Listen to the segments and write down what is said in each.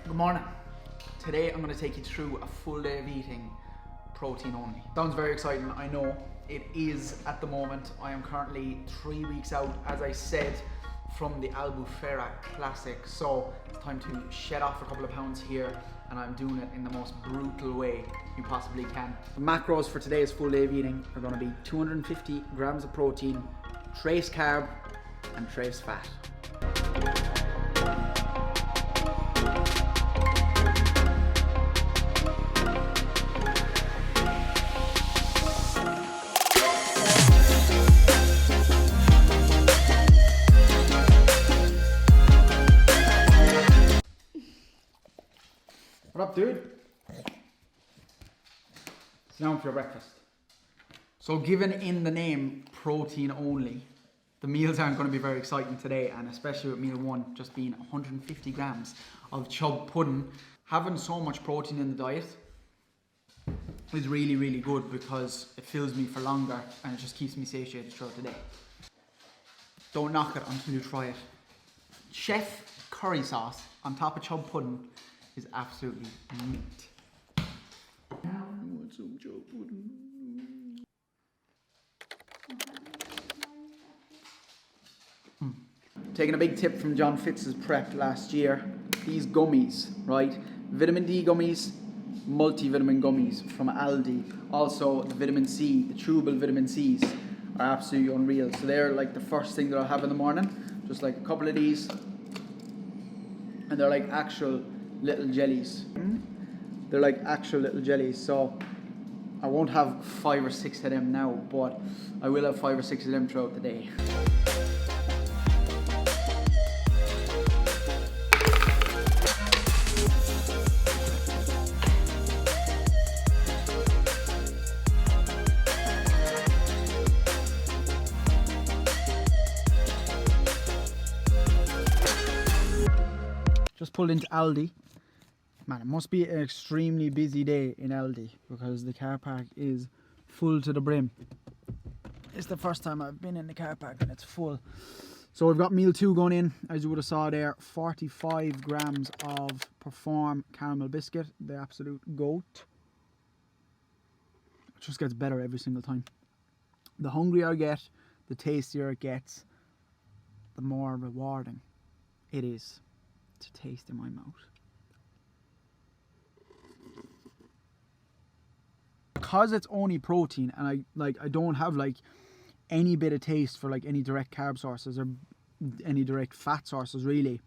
Good morning. Today I'm going to take you through a full day of eating protein only. Sounds very exciting, I know. It is at the moment. I am currently 3 weeks out, as I said, from the Albufera Classic. So it's time to shed off a couple of pounds here, and I'm doing it in the most brutal way you possibly can. The macros for today's full day of eating are going to be 250 grams of protein, trace carb and trace fat. What up, dude? Sit down for your breakfast. So given in the name protein only, the meals aren't going to be very exciting today, and especially with meal one just being 150 grams of chub pudding. Having so much protein in the diet is really, really good because it fills me for longer and it just keeps me satiated throughout the day. Don't knock it until you try it. Chef curry sauce on top of chub pudding is absolutely mint. I want some chub pudding. Taking a big tip from John Fitz's prep last year, these gummies, right? Vitamin D gummies, multivitamin gummies from Aldi. Also the vitamin C, the chewable vitamin C's are absolutely unreal. So they're like the first thing that I'll have in the morning. Just like a couple of these. And they're like actual little jellies. They're like actual little jellies. So I won't have 5 or 6 of them now, but I will have 5 or 6 of them throughout the day. Just pulled into Aldi. Man, it must be an extremely busy day in Aldi because the car park is full to the brim. It's the first time I've been in the car park and it's full. So we've got meal 2 going in, as you would have saw there. 45 grams of Perform caramel biscuit, the absolute goat. It just gets better every single time. The hungrier I get, the tastier it gets, the more rewarding it is to taste in my mouth. Because it's only protein and I don't have like any bit of taste for like any direct carb sources or any direct fat sources really.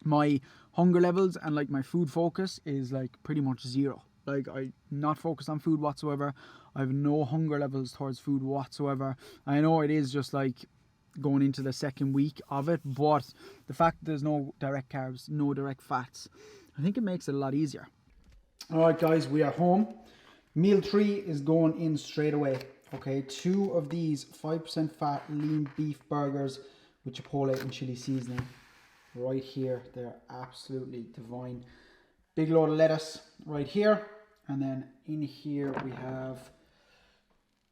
My hunger levels and like my food focus is like pretty much zero. Like I'm not focused on food whatsoever. I have no hunger levels towards food whatsoever. I know it is just like going into the second week of it, but the fact that there's no direct carbs, no direct fats, I think it makes it a lot easier. Alright guys, we are home. Meal 3 is going in straight away. Okay, 2 of these 5% fat lean beef burgers with chipotle and chili seasoning. Right here, they're absolutely divine. Big load of lettuce right here. And then in here we have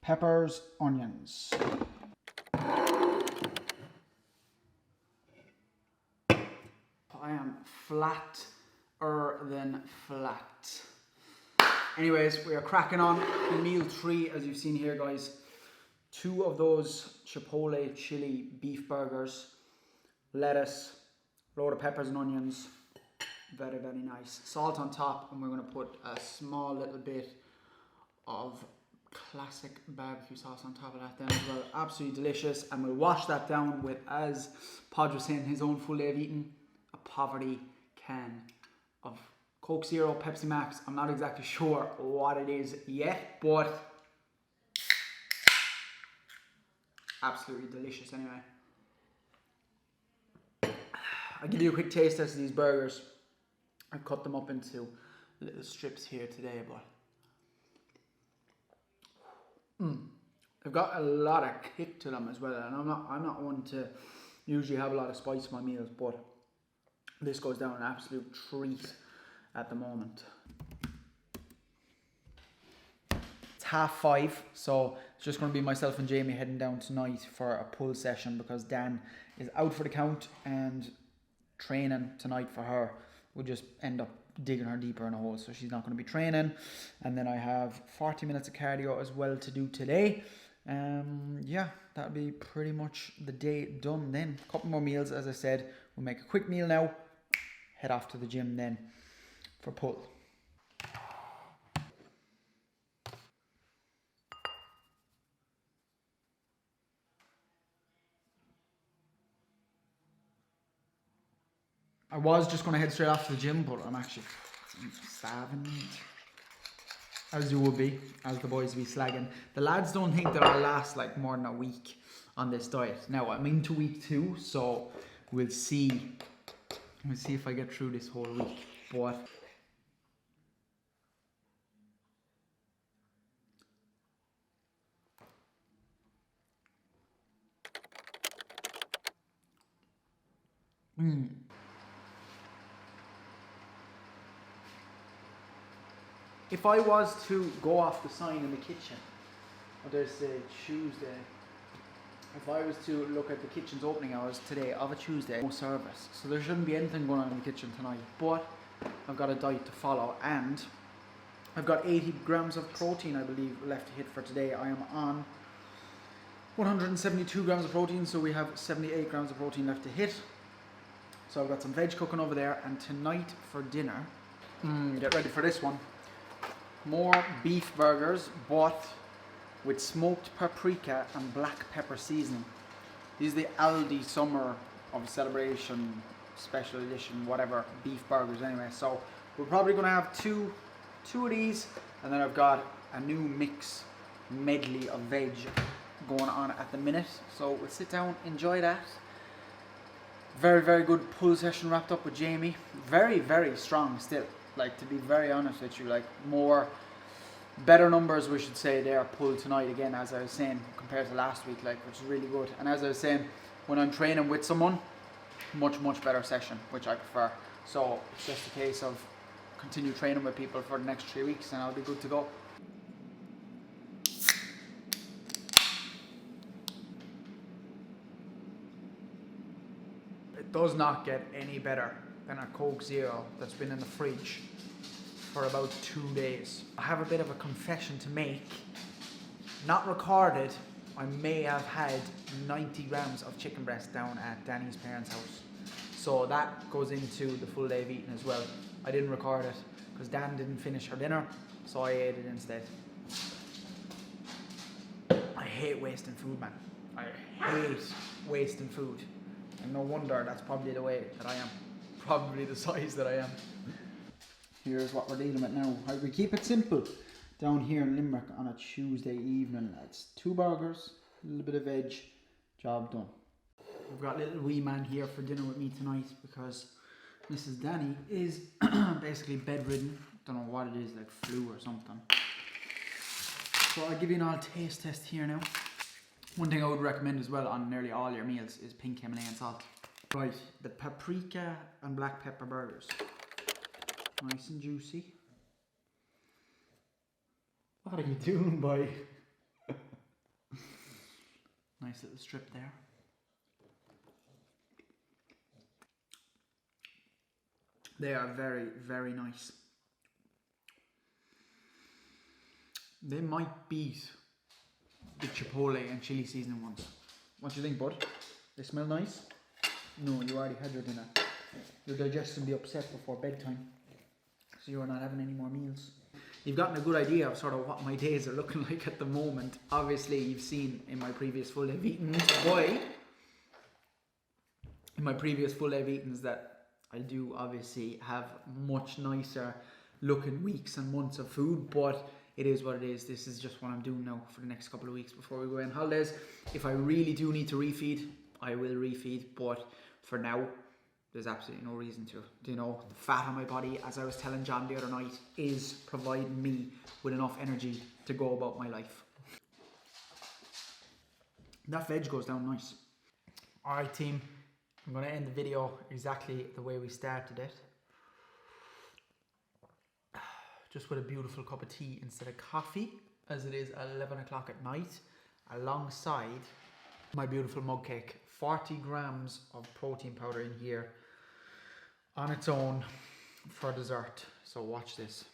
peppers, onions. I am flatter than flat. Anyways, we are cracking on in meal 3, as you've seen here, guys. 2 of those chipotle chili beef burgers, lettuce, load of peppers and onions. Very, very nice. Salt on top, and we're going to put a small little bit of classic barbecue sauce on top of that then as well. Absolutely delicious. And we'll wash that down with, as Podge was saying, his own full day of eating, a poverty can of Coke Zero, Pepsi Max. I'm not exactly sure what it is yet, but absolutely delicious anyway. I'll give you a quick taste test of these burgers. I've cut them up into little strips here today, but they've got a lot of kick to them as well. And I'm not one to usually have a lot of spice in my meals, but this goes down an absolute treat at the moment. It's 5:30, so it's just going to be myself and Jamie heading down tonight for a pull session because Dan is out for the count and training tonight for her would just end up digging her deeper in a hole, so she's not going to be training. And then I have 40 minutes of cardio as well to do today. Yeah, that'll be pretty much the day done then. A couple more meals, as I said. We'll make a quick meal now, head off to the gym then for pull. I was just going to head straight off to the gym, but I'm actually starving. As you would be, as the boys be slagging. The lads don't think that I'll last like more than a week on this diet. Now I'm into week 2, so we'll see. We'll see if I get through this whole week. But if I was to go off the sign in the kitchen, or there's the Tuesday, if I was to look at the kitchen's opening hours today of a Tuesday, no service. So there shouldn't be anything going on in the kitchen tonight, but I've got a diet to follow, and I've got 80 grams of protein, I believe, left to hit for today. I am on 172 grams of protein, so we have 78 grams of protein left to hit. So I've got some veg cooking over there, and tonight for dinner, get ready for this one. More beef burgers, but with smoked paprika and black pepper seasoning. These are the Aldi Summer of Celebration Special Edition, whatever, beef burgers anyway. So we're probably going to have two of these, and then I've got a new mix medley of veg going on at the minute. So we'll sit down, enjoy that. Very, very good pull session wrapped up with Jamie. Very, very strong still. Like, to be very honest with you, like better numbers, we should say, there pull tonight again, as I was saying, compared to last week, like, which is really good. And as I was saying, when I'm training with someone, much better session, which I prefer. So it's just a case of continue training with people for the next 3 weeks, and I'll be good to go. It does not get any better than a Coke Zero that's been in the fridge for about 2 days. I have a bit of a confession to make. Not recorded, I may have had 90 grams of chicken breast down at Danny's parents' house. So that goes into the full day of eating as well. I didn't record it because Dan didn't finish her dinner, so I ate it instead. I hate wasting food, man. I hate wasting food. And no wonder that's probably the way that I am. Probably the size that I am. Here's what we're dealing with now. We keep it simple down here in Limerick on a Tuesday evening. That's 2 burgers, a little bit of veg, job done. We've got little wee man here for dinner with me tonight because Mrs. Danny is basically bedridden. Don't know what it is, like flu or something. So I'll give you an all taste test here now. One thing I would recommend as well on nearly all your meals is pink Himalayan salt. Right, the paprika and black pepper burgers. Nice and juicy. What are you doing, boy? Nice little strip there. They are very, very nice. They might beat the chipotle and chili seasoning ones. What do you think, bud? They smell nice? No, you already had your dinner. Your digestion will be upset before bedtime, so you're not having any more meals. You've gotten a good idea of sort of what my days are looking like at the moment. Obviously, you've seen in my previous full day of eatings, that I do obviously have much nicer looking weeks and months of food, but it is what it is. This is just what I'm doing now for the next couple of weeks before we go on holidays. If I really do need to refeed, I will refeed, but for now, there's absolutely no reason to. You know, the fat on my body, as I was telling John the other night, is providing me with enough energy to go about my life. That veg goes down nice. Alright team, I'm going to end the video exactly the way we started it. Just with a beautiful cup of tea instead of coffee, as it is 11 o'clock at night, alongside my beautiful mug cake. 40 grams of protein powder in here on its own. for dessert. So watch this.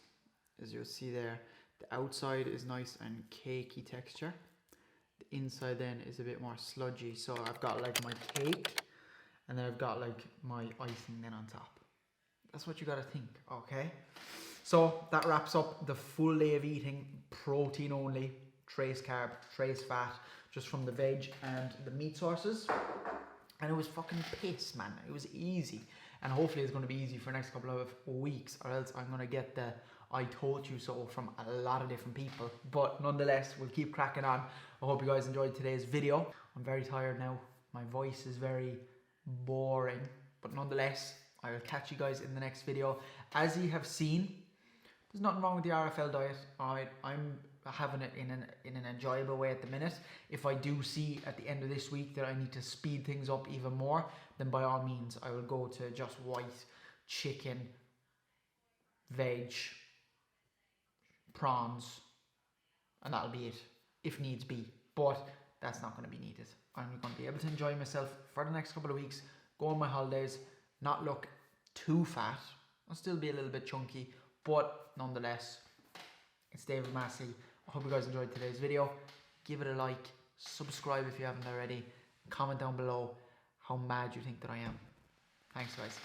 As you'll see there, the outside is nice and cakey texture. The inside then is a bit more sludgy. So I've got like my cake, and then I've got like my icing then on top. That's what you gotta think, okay? So that wraps up the full day of eating protein only, trace carb, trace fat, just from the veg and the meat sources. And it was fucking piss, man. It was easy. And hopefully it's going to be easy for the next couple of weeks, or else I'm going to get the I told you so from a lot of different people. But nonetheless, we'll keep cracking on. I hope you guys enjoyed today's video. I'm very tired now. My voice is very boring. But nonetheless, I will catch you guys in the next video. As you have seen, there's nothing wrong with the RFL diet. Alright, I'm having it in an enjoyable way at the minute. If I do see at the end of this week that I need to speed things up even more, then by all means I will go to just white, chicken, veg, prawns, and that'll be it, if needs be. But that's not going to be needed. I'm going to be able to enjoy myself for the next couple of weeks, go on my holidays, not look too fat. I'll still be a little bit chunky, but nonetheless, it's David Massey. I hope you guys enjoyed today's video. Give it a like, subscribe if you haven't already, comment down below how mad you think that I am. Thanks guys.